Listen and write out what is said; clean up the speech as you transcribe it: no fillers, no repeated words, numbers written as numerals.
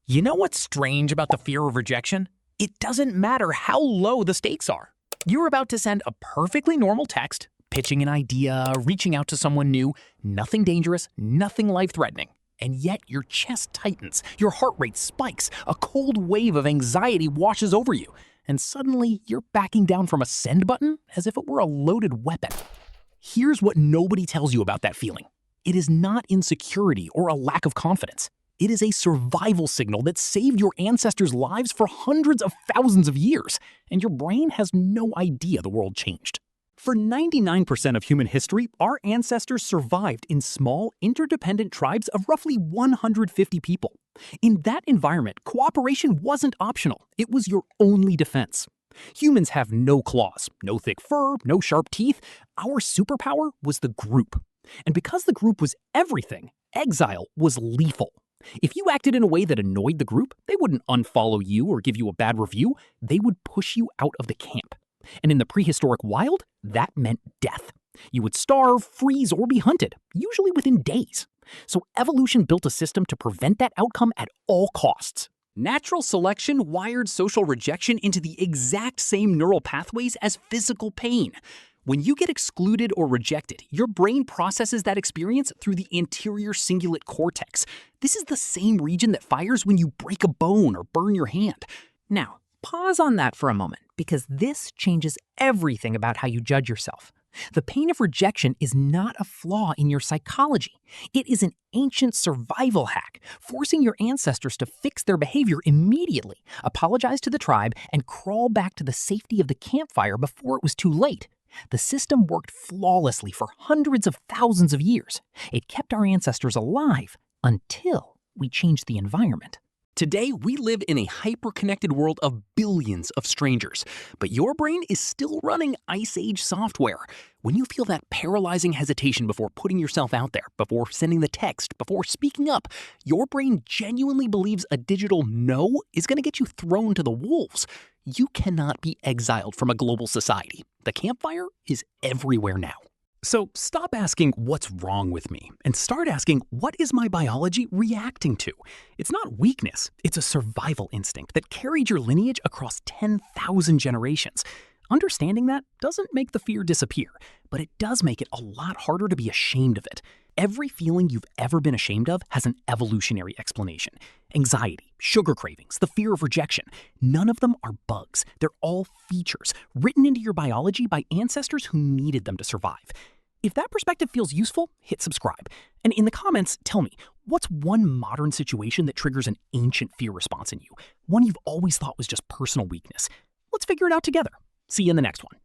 You know what's strange about the fear of rejection? It doesn't matter how low the stakes are. You're about to send a perfectly normal text, pitching an idea, reaching out to someone new, nothing dangerous, nothing life-threatening. And yet your chest tightens, your heart rate spikes, a cold wave of anxiety washes over you, and suddenly you're backing down from a send button as if it were a loaded weapon. Here's what nobody tells you about that feeling. It is not insecurity or a lack of confidence. It is a survival signal that saved your ancestors' lives for hundreds of thousands of years, and your brain has no idea the world changed. For 99% of human history, our ancestors survived in small, interdependent tribes of roughly 150 people. In that environment, cooperation wasn't optional. It was your only defense. Humans have no claws, no thick fur, no sharp teeth. Our superpower was the group. And because the group was everything, exile was lethal. If you acted in a way that annoyed the group, they wouldn't unfollow you or give you a bad review. They would push you out of the camp. And in the prehistoric wild, that meant death. You would starve, freeze, or be hunted, usually within days. So evolution built a system to prevent that outcome at all costs. Natural selection wired social rejection into the exact same neural pathways as physical pain. When you get excluded or rejected, your brain processes that experience through the anterior cingulate cortex. This is the same region that fires when you break a bone or burn your hand. Now, pause on that for a moment, because this changes everything about how you judge yourself. The pain of rejection is not a flaw in your psychology. It is an ancient survival hack, forcing your ancestors to fix their behavior immediately, apologize to the tribe, and crawl back to the safety of the campfire before it was too late. The system worked flawlessly for hundreds of thousands of years. It kept our ancestors alive until we changed the environment. Today, we live in a hyper-connected world of billions of strangers, but your brain is still running Ice Age software. When you feel that paralyzing hesitation before putting yourself out there, before sending the text, before speaking up, your brain genuinely believes a digital no is going to get you thrown to the wolves. You cannot be exiled from a global society. The campfire is everywhere now. So stop asking what's wrong with me and start asking what is my biology reacting to? It's not weakness, it's a survival instinct that carried your lineage across 10,000 generations. Understanding that doesn't make the fear disappear, but it does make it a lot harder to be ashamed of it. Every feeling you've ever been ashamed of has an evolutionary explanation. Anxiety, sugar cravings, the fear of rejection. None of them are bugs. They're all features written into your biology by ancestors who needed them to survive. If that perspective feels useful, hit subscribe. And in the comments, tell me, what's one modern situation that triggers an ancient fear response in you? One you've always thought was just personal weakness. Let's figure it out together. See you in the next one.